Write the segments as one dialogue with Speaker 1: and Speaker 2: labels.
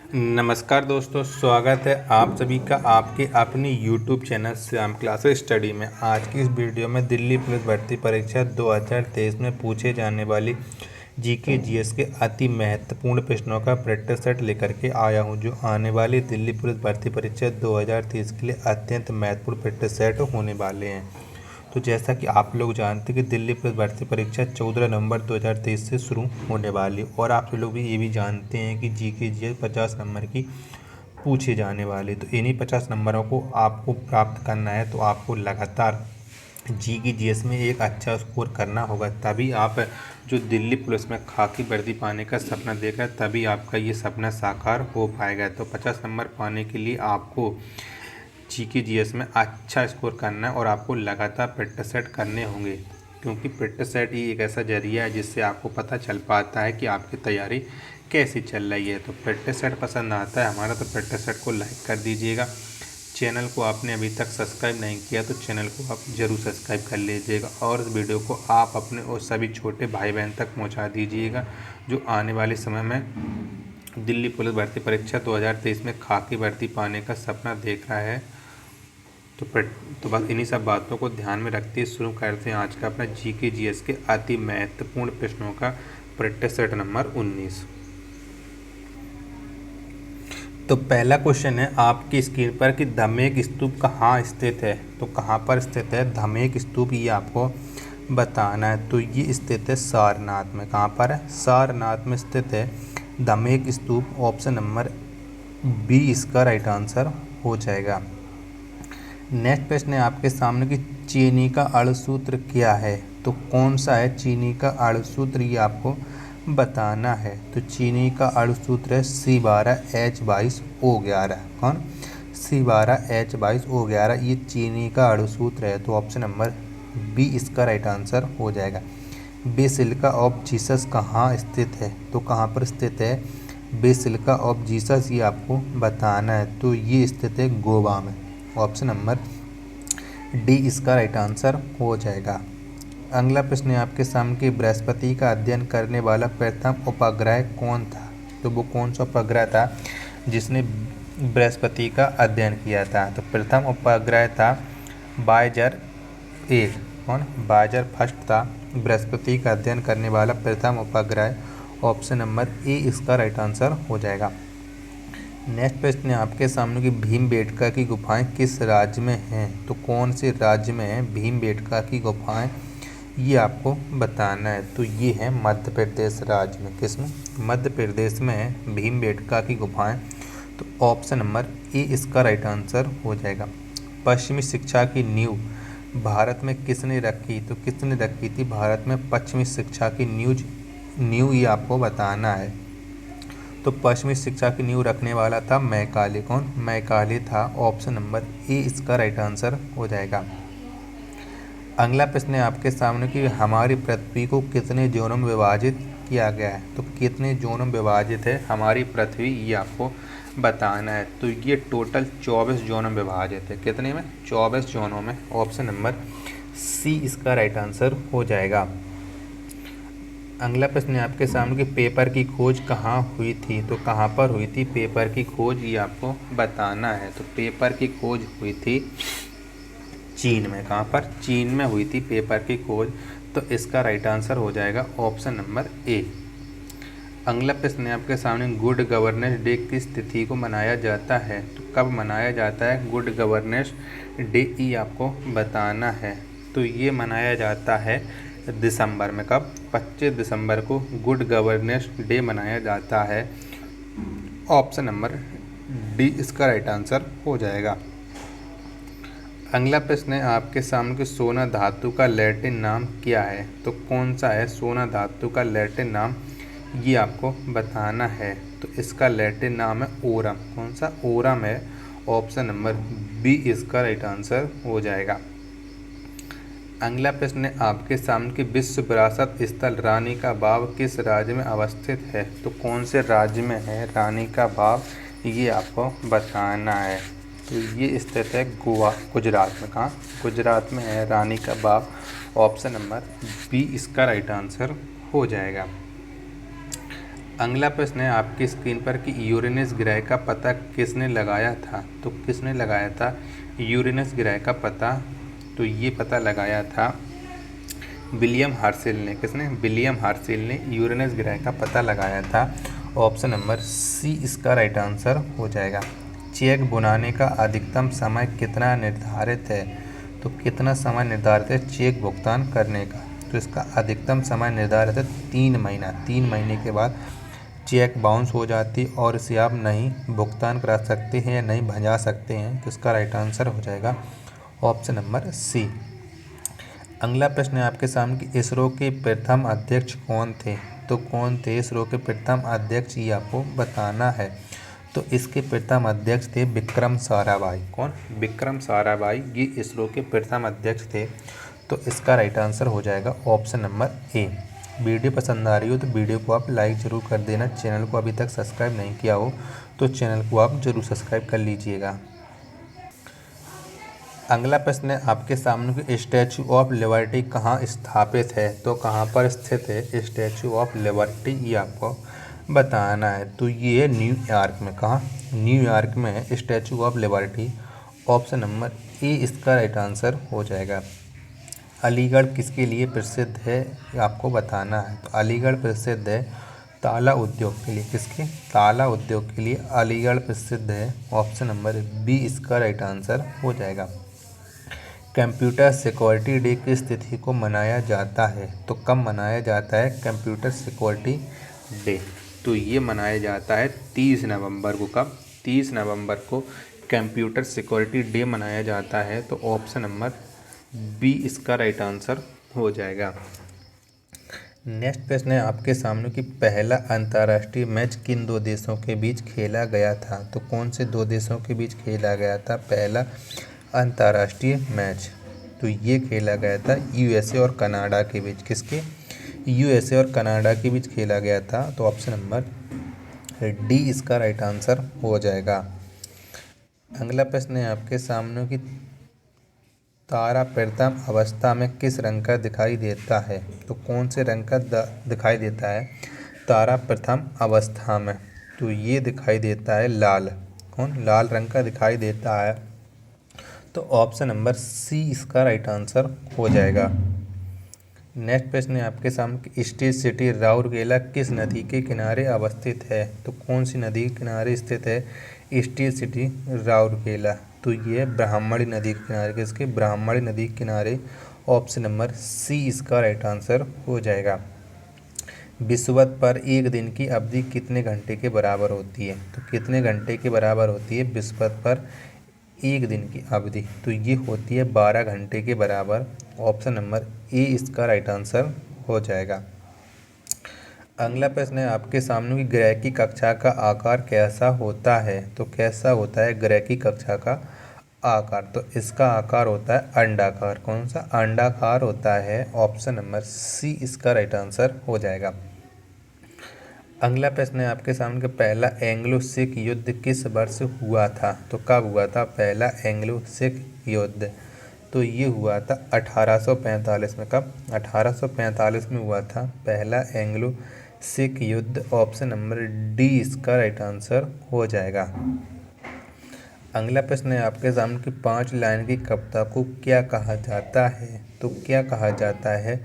Speaker 1: नमस्कार दोस्तों, स्वागत है आप सभी का आपके अपने YouTube channel Shyam classes study में। आज की इस वीडियो में दिल्ली पुलिस भर्ती परीक्षा 2023 में पूछे जाने वाली जीके जीएस के अति महत्वपूर्ण प्रश्नों का प्रैक्टिस सेट लेकर के आया हूं, जो आने वाली दिल्ली पुलिस भर्ती परीक्षा 2023 के लिए अत्यंत महत्वपूर्ण प्रैक्टिस सेट होने वाले हैं। तो जैसा कि आप लोग जानते हैं कि दिल्ली पुलिस भर्ती परीक्षा 14 नवंबर 2023 से शुरू होने वाली, और आप लोग भी ये भी जानते हैं कि जीके जीएस 50 नंबर की पूछे जाने वाली। तो इन्हीं 50 नंबरों को आपको प्राप्त करना है, तो आपको लगातार जीके जीएस में एक अच्छा स्कोर करना होगा, तभी आप जो दिल्ली पुलिस में खाकी वर्दी पाने का सपना देख रहे हैं, तभी आपका ये सपना साकार हो पाएगा। तो 50 नंबर पाने के लिए आपको जीके जीएस में अच्छा स्कोर करना है और आपको लगातार प्रैक्टिस सेट करने होंगे, क्योंकि प्रैक्टिस सेट ही एक ऐसा जरिया है जिससे आपको पता चल पाता है कि आपकी तैयारी कैसी चल रही है। तो प्रैक्टिस सेट पसंद आता है हमारा, तो प्रैक्टिस सेट को लाइक कर दीजिएगा। चैनल को आपने अभी तक सब्सक्राइब नहीं किया तो चैनल को आप ज़रूर सब्सक्राइब कर लीजिएगा, और इस वीडियो को आप अपने और सभी छोटे भाई बहन तक पहुँचा दीजिएगा जो आने वाले समय में दिल्ली पुलिस भर्ती परीक्षा 2023 में खाकी वर्दी पाने का सपना देख रहा है। तो बस इन्हीं सब बातों को ध्यान में रखते हुए शुरू करते हैं आज का अपना जीके जीएस के अति महत्वपूर्ण प्रश्नों का प्रैक्टिस सेट नंबर 19। तो पहला क्वेश्चन है आपकी स्क्रीन पर कि धमेक स्तूप कहाँ स्थित है। तो कहाँ पर स्थित है धमेक स्तूप, ये आपको बताना है। तो ये स्थित है सारनाथ में। कहाँ पर है? सारनाथ में स्थित है धमेक स्तूप। ऑप्शन नंबर बी इसका राइट आंसर हो जाएगा। नेक्स्ट प्रश्न है आपके सामने कि चीनी का अणुसूत्र क्या है। तो कौन सा है चीनी का अणुसूत्र, ये आपको बताना है। तो चीनी का अणुसूत्र है C12H22O11। कौन? C12H22O11, ये चीनी का अणुसूत्र है। तो ऑप्शन नंबर बी इसका राइट आंसर हो जाएगा। बेसिलिका ऑफ जीसस कहाँ स्थित है। तो कहाँ पर स्थित है बेसिलिका ऑफ जीसस, ये आपको बताना है। तो ये स्थित है गोवा में। ऑप्शन नंबर डी इसका राइट आंसर हो जाएगा। अगला प्रश्न है आपके सामने कि बृहस्पति का अध्ययन करने वाला प्रथम उपग्रह कौन था। तो वो कौन सा उपग्रह था जिसने बृहस्पति का अध्ययन किया था। तो प्रथम उपग्रह था वायेजर 1। कौन? वायेजर फर्स्ट था बृहस्पति का अध्ययन करने वाला प्रथम उपग्रह। ऑप्शन नंबर ए इसका राइट आंसर हो जाएगा। नेक्स्ट प्रश्न है आपके सामने कि भीमबेटका की गुफाएं किस राज्य में हैं। तो कौन से राज्य में है भीमबेटका की गुफाएं, ये आपको बताना है। तो ये है मध्य प्रदेश राज्य में। किस में? मध्य प्रदेश में है भीमबेटका की गुफाएं। तो ऑप्शन नंबर ए इसका राइट आंसर हो जाएगा। पश्चिमी शिक्षा की नींव भारत में किसने रखी। तो किसने रखी थी भारत में पश्चिमी शिक्षा की नींव, ये आपको बताना है। तो पश्चिमी शिक्षा की नींव रखने वाला था मैकाले। कौन? मैकाले था। ऑप्शन नंबर ए इसका राइट आंसर हो जाएगा। अगला प्रश्न है आपके सामने कि हमारी पृथ्वी को कितने जोनों में विभाजित किया गया है। तो कितने जोनों में विभाजित है हमारी पृथ्वी, ये आपको बताना है। तो ये टोटल 24 जोनों में विभाजित है। कितने में? 24 जोनों में। ऑप्शन नंबर सी इसका राइट आंसर हो जाएगा। अगला प्रश्न है आपके सामने कि पेपर की खोज कहाँ हुई थी। तो कहाँ पर हुई थी पेपर की खोज, ये आपको बताना है। तो पेपर की खोज हुई थी चीन में। कहाँ पर? चीन में हुई थी पेपर की खोज। तो इसका राइट आंसर हो जाएगा ऑप्शन नंबर ए। अगला प्रश्न है आपके सामने गुड गवर्नेंस डे किस तिथि को मनाया जाता है। तो कब मनाया जाता है गुड गवर्नेंस डे, ये आपको बताना है। तो ये मनाया जाता है दिसंबर में। कब? 25 दिसंबर को गुड गवर्नेंस डे मनाया जाता है। ऑप्शन नंबर डी इसका राइट आंसर हो जाएगा। अगला प्रश्न है आपके सामने कि सोना धातु का लैटिन नाम क्या है। तो कौन सा है सोना धातु का लैटिन नाम, ये आपको बताना है। तो इसका लैटिन नाम है ओरम। कौन सा? ओरम है। ऑप्शन नंबर बी इसका राइट आंसर हो जाएगा। अगला प्रश्न है आपके सामने कि विश्व विरासत स्थल रानी का बाव किस राज्य में अवस्थित है। तो कौन से राज्य में है रानी का बाव, ये आपको बताना है। तो ये स्थित है गोवा, गुजरात में। कहाँ? गुजरात में है रानी का बाव। ऑप्शन नंबर बी इसका राइट आंसर हो जाएगा। अगला प्रश्न है आपकी स्क्रीन पर कि यूरेनस ग्रह का पता किसने लगाया था। तो किसने लगाया था यूरेनस ग्रह का पता। तो ये पता लगाया था विलियम हर्शेल ने। किसने विलियम हर्शेल ने यूरेनस ग्रह का पता लगाया था। ऑप्शन नंबर सी इसका राइट आंसर हो जाएगा। चेक बुनाने का अधिकतम समय कितना निर्धारित है। तो कितना समय निर्धारित है चेक भुगतान करने का। तो इसका अधिकतम समय निर्धारित है 3 महीना। 3 महीने के बाद चेक बाउंस हो जाती और इसे आप नहीं भुगतान करा सकते हैं या नहीं भंजा सकते हैं। तो इसका राइट आंसर हो जाएगा ऑप्शन नंबर सी। अगला प्रश्न है आपके सामने कि इसरो के प्रथम अध्यक्ष कौन थे। तो कौन थे इसरो के प्रथम अध्यक्ष, ये आपको बताना है। तो इसके प्रथम अध्यक्ष थे विक्रम साराभाई। कौन विक्रम साराभाई, ये इसरो के प्रथम अध्यक्ष थे। तो इसका राइट आंसर हो जाएगा ऑप्शन नंबर ए। वीडियो पसंद आ रही हो तो वीडियो को आप लाइक ज़रूर कर देना। चैनल को अभी तक सब्सक्राइब नहीं किया हो तो चैनल को आप ज़रूर सब्सक्राइब कर लीजिएगा। अगला प्रश्न है आपके सामने कि स्टैचू ऑफ लिबर्टी कहाँ स्थापित है। तो कहाँ पर स्थित है स्टैचू ऑफ लिबर्टी, ये आपको बताना है। तो ये न्यूयॉर्क में, कहाँ न्यूयॉर्क में है statue of liberty. Option number A इसका राइट आंसर हो जाएगा। अलीगढ़ किसके लिए प्रसिद्ध है ये आपको बताना है। तो अलीगढ़ प्रसिद्ध है ताला उद्योग के लिए। किसके ताला उद्योग के लिए अलीगढ़ प्रसिद्ध है। ऑप्शन नंबर बी इसका राइट आंसर हो जाएगा। कंप्यूटर सिक्योरिटी डे किस तिथि को मनाया जाता है। तो कब मनाया जाता है कंप्यूटर सिक्योरिटी डे। तो ये मनाया जाता है 30 नवंबर को। कब 30 नवंबर को कंप्यूटर सिक्योरिटी डे मनाया जाता है। तो ऑप्शन नंबर बी इसका राइट आंसर हो जाएगा। नेक्स्ट प्रश्न है आपके सामने कि पहला अंतर्राष्ट्रीय मैच किन दो देशों के बीच खेला गया था। तो कौन से दो देशों के बीच खेला गया था पहला अंतर्राष्ट्रीय मैच। तो ये खेला गया था यूएसए और कनाडा के बीच। किसके यूएसए और कनाडा के बीच खेला गया था। तो ऑप्शन नंबर डी इसका राइट आंसर हो जाएगा। अगला प्रश्न है आपके सामने कि तारा प्रथम अवस्था में किस रंग का दिखाई देता है। तो कौन से रंग का दिखाई देता है तारा प्रथम अवस्था में। तो ये दिखाई देता है लाल। कौन लाल रंग का दिखाई देता है। तो ऑप्शन नंबर सी इसका राइट आंसर हो जाएगा। नेक्स्ट प्रश्न है आपके सामने स्टेट सिटी राउरकेला किस नदी के किनारे अवस्थित है। तो कौन सी नदी के किनारे स्थित है स्टेट सिटी राउरकेला। तो ये ब्राह्मणी नदी के किनारे। किसके ब्राह्मणी नदी के किनारे। ऑप्शन नंबर सी इसका राइट आंसर हो जाएगा। विषुवत पर एक दिन की अवधि कितने घंटे के बराबर होती है। तो कितने घंटे के बराबर होती है विषुवत पर एक दिन की अवधि। तो ये होती है 12 घंटे के बराबर। ऑप्शन नंबर ए इसका राइट आंसर हो जाएगा। अगला प्रश्न है आपके सामने कि ग्रह की कक्षा का आकार कैसा होता है। तो कैसा होता है ग्रह की कक्षा का आकार। तो इसका आकार होता है अंडाकार। कौन सा अंडाकार होता है। ऑप्शन नंबर सी इसका राइट आंसर हो जाएगा। अगला प्रश्न है आपके सामने कि पहला एंग्लो सिख युद्ध किस वर्ष हुआ था। तो कब हुआ था पहला एंग्लो सिख युद्ध। तो ये हुआ था 1845 में। कब 1845 में हुआ था पहला एंग्लो सिख युद्ध। ऑप्शन नंबर डी इसका राइट आंसर हो जाएगा। अगला प्रश्न है आपके सामने कि 5 लाइन की कविता को क्या कहा जाता है। तो क्या कहा जाता है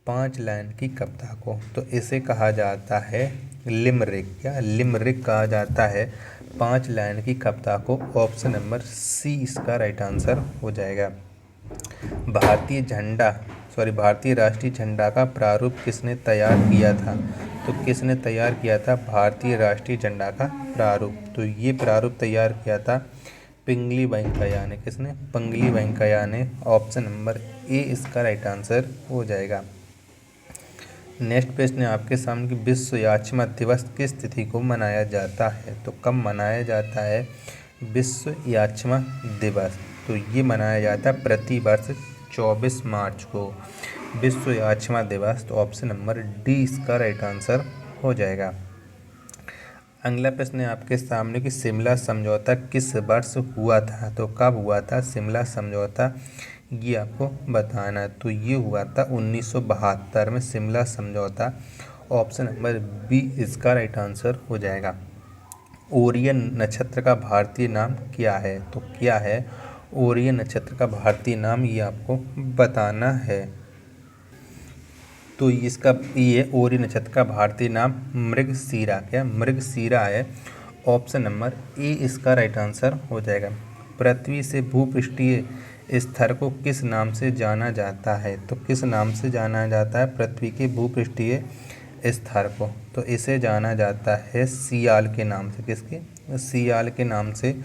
Speaker 1: 5 लाइन की कविता को। तो इसे कहा जाता है लिमरिक या लिमरिक कहा जाता है 5 लाइन की कविता को। ऑप्शन नंबर सी इसका राइट आंसर हो जाएगा। भारतीय राष्ट्रीय झंडा का प्रारूप किसने तैयार किया था। तो किसने तैयार किया था भारतीय राष्ट्रीय झंडा का प्रारूप। तो ये प्रारूप तैयार किया था पिंगली वेंकैया ने। किसने पिंगली वेंकैया ने। ऑप्शन नंबर ए इसका राइट आंसर हो जाएगा। नेक्स्ट प्रश्न है आपके सामने कि विश्व याचमा दिवस किस तिथि को मनाया जाता है। तो कब मनाया जाता है विश्व याचमा दिवस। तो ये मनाया जाता है प्रति वर्ष 24 मार्च को विश्व याचमा दिवस। तो ऑप्शन नंबर डी इसका राइट आंसर हो जाएगा। अगला प्रश्न है आपके सामने कि शिमला समझौता किस वर्ष हुआ था। तो कब हुआ था शिमला समझौता, ये आपको बताना है। तो ये हुआ था 1972 में शिमला समझौता। ऑप्शन नंबर बी इसका राइट आंसर हो जाएगा। ओरियन नक्षत्र का भारतीय नाम क्या है? तो क्या है ओरियन नक्षत्र का भारतीय नाम, ये आपको बताना है। तो इसका ये ओरियन नक्षत्र का भारतीय नाम मृगशीरा, क्या मृगशीरा है। ऑप्शन नंबर ए इसका राइट आंसर हो जाएगा। पृथ्वी से भूपृष्ठीय स्तर को किस नाम से जाना जाता है? तो किस नाम से जाना जाता है पृथ्वी के भूपृष्ठीय स्तर को? तो इसे जाना जाता है सियाल के नाम से। किसके? सियाल के नाम से।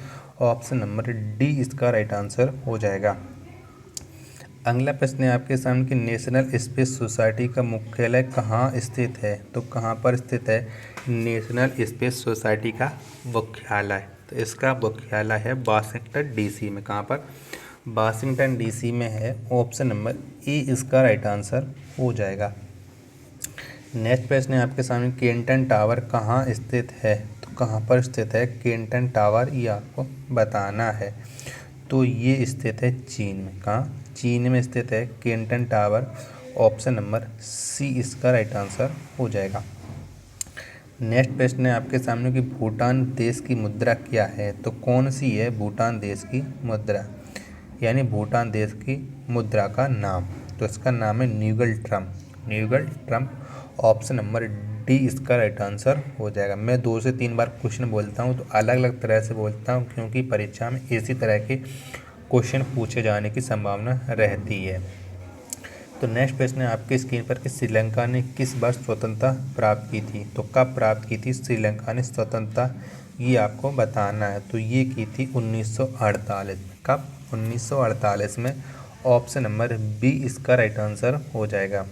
Speaker 1: ऑप्शन नंबर डी इसका राइट आंसर हो जाएगा। अगला प्रश्न है आपके सामने कि नेशनल स्पेस सोसाइटी का मुख्यालय कहाँ स्थित है? तो कहाँ पर स्थित है नेशनल स्पेस सोसाइटी का मुख्यालय? तो इसका मुख्यालय है वाशिंगटन डीसी में। कहाँ पर? वाशिंगटन डीसी में है। ऑप्शन नंबर ए इसका राइट आंसर हो जाएगा। नेक्स्ट प्रश्न है आपके सामने केंटन टावर कहाँ स्थित है? तो कहाँ पर स्थित है केंटन टावर, ये आपको बताना है। तो ये स्थित है चीन में। कहाँ? चीन में स्थित है केंटन टावर। ऑप्शन नंबर सी इसका राइट आंसर हो जाएगा। नेक्स्ट प्रश्न है आपके सामने कि भूटान देश की मुद्रा क्या है? तो कौन सी है भूटान देश की मुद्रा, यानी भूटान देश की मुद्रा का नाम? तो इसका नाम है Neugal Trump. Neugal Trump. Option number D इसका राइट आंसर हो जाएगा। मैं 2 से 3 बार क्वेश्चन बोलता हूँ तो अलग अलग तरह से बोलता हूँ, क्योंकि परीक्षा में इसी तरह के क्वेश्चन पूछे जाने की संभावना रहती है। तो नेक्स्ट प्रश्न है आपके स्क्रीन पर कि श्रीलंका ने किस वर्ष स्वतंत्रता प्राप्त की थी? तो कब प्राप्त की थी श्रीलंका ने स्वतंत्रता, ये आपको बताना है। तो ये की थी 1948 में। कब? 1948 में। ऑप्शन नंबर बी इसका राइट आंसर हो जाएगा।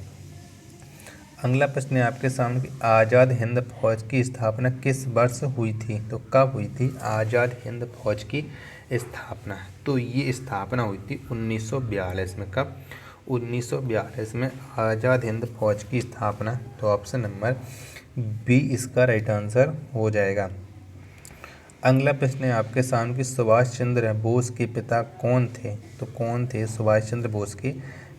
Speaker 1: अगला प्रश्न है आपके सामने कि आज़ाद हिंद फौज की स्थापना किस वर्ष हुई थी? तो कब हुई थी आज़ाद हिंद फौज की स्थापना? तो ये स्थापना हुई थी 1942 में। कब? 1942 में आज़ाद हिंद फौज की स्थापना। तो ऑप्शन नंबर बी इसका राइट आंसर हो जाएगा। अगला प्रश्न है आपके सामने कि सुभाष चंद्र बोस के पिता कौन थे? तो कौन थे सुभाष चंद्र बोस के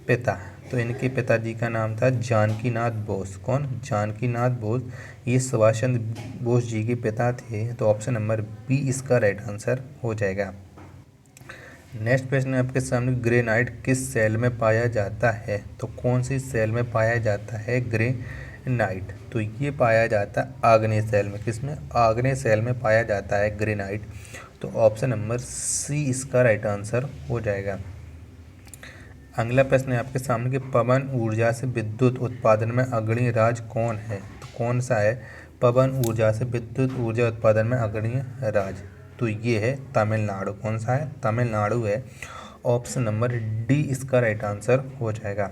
Speaker 1: पिता? तो इनके पिताजी का नाम था जानकीनाथ बोस। कौन? जानकीनाथ बोस। ये सुभाष चंद्र बोस जी के पिता थे। तो ऑप्शन नंबर बी इसका राइट आंसर हो जाएगा। नेक्स्ट प्रश्न है आपके सामने ग्रेनाइट किस सेल में पाया जाता है? तो कौन सी सेल में पाया जाता है ग्रेनाइट? तो ये पाया जाता है आग्नेय सेल में। किसमें? आग्नेय सेल में पाया जाता है ग्रेनाइट। तो ऑप्शन नंबर सी इसका राइट आंसर हो जाएगा। अगला प्रश्न है आपके सामने कि पवन ऊर्जा से विद्युत उत्पादन में अग्रणी राज्य कौन है? तो कौन सा है पवन ऊर्जा से विद्युत ऊर्जा उत्पादन में अग्रणी राज्य? तो ये है तमिलनाडु। कौन सा है? तमिलनाडु है। ऑप्शन नंबर डी इसका राइट आंसर हो जाएगा।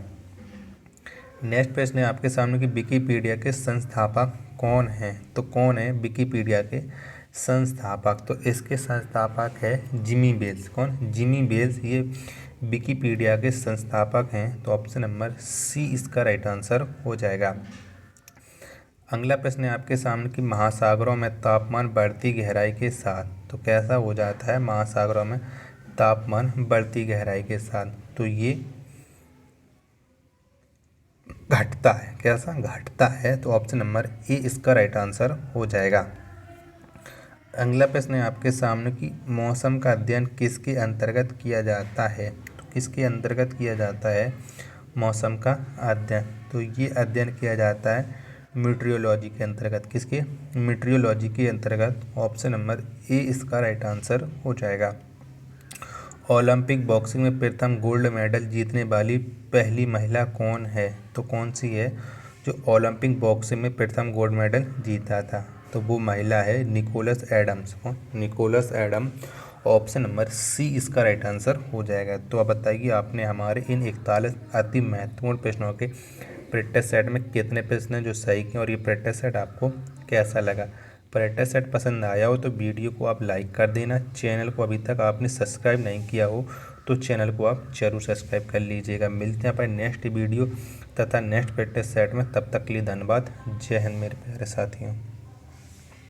Speaker 1: नेक्स्ट प्रश्न है आपके सामने कि विकिपीडिया के संस्थापक कौन हैं? तो कौन है विकिपीडिया के संस्थापक? तो इसके संस्थापक है जिमी वेल्स। कौन? Jimmy Wales. ये विकिपीडिया के संस्थापक हैं। तो ऑप्शन नंबर सी इसका राइट आंसर हो जाएगा। अगला प्रश्न है आपके सामने कि महासागरों में तापमान बढ़ती गहराई के साथ तो कैसा हो जाता है? महासागरों में तापमान बढ़ती गहराई के साथ तो ये घटता है। कैसा? घटता है। तो ऑप्शन नंबर ए इसका राइट आंसर हो जाएगा। अगला प्रश्न है आपके सामने कि मौसम का अध्ययन किसके अंतर्गत किया जाता है? तो किसके अंतर्गत किया जाता है मौसम का अध्ययन? तो ये अध्ययन किया जाता है मीटरियोलॉजी के अंतर्गत। किसके? मीटरियोलॉजी के अंतर्गत। ऑप्शन नंबर ए इसका राइट आंसर हो जाएगा। ओलंपिक बॉक्सिंग में प्रथम गोल्ड मेडल जीतने वाली पहली महिला कौन है? तो कौन सी है जो ओलंपिक बॉक्सिंग में प्रथम गोल्ड मेडल जीता था? तो वो महिला है निकोलस एडम्स। कौन? Nicholas Adam. Option number C इसका राइट आंसर हो जाएगा। तो आप बताइए आपने हमारे इन 41 अति महत्वपूर्ण प्रश्नों के प्रैक्टिस सेट में कितने प्रश्न जो सही किए और ये प्रैक्टिस सेट आपको कैसा लगा? प्रैक्टिस सेट पसंद आया हो तो वीडियो को आप लाइक कर देना। चैनल को अभी तक आपने सब्सक्राइब नहीं किया हो तो चैनल को आप जरूर सब्सक्राइब कर लीजिएगा। मिलते हैं अपने नेक्स्ट वीडियो तथा नेक्स्ट प्रैक्टिस सेट में। तब तक के लिए धन्यवाद। जय हिंद मेरे प्यारे साथियों।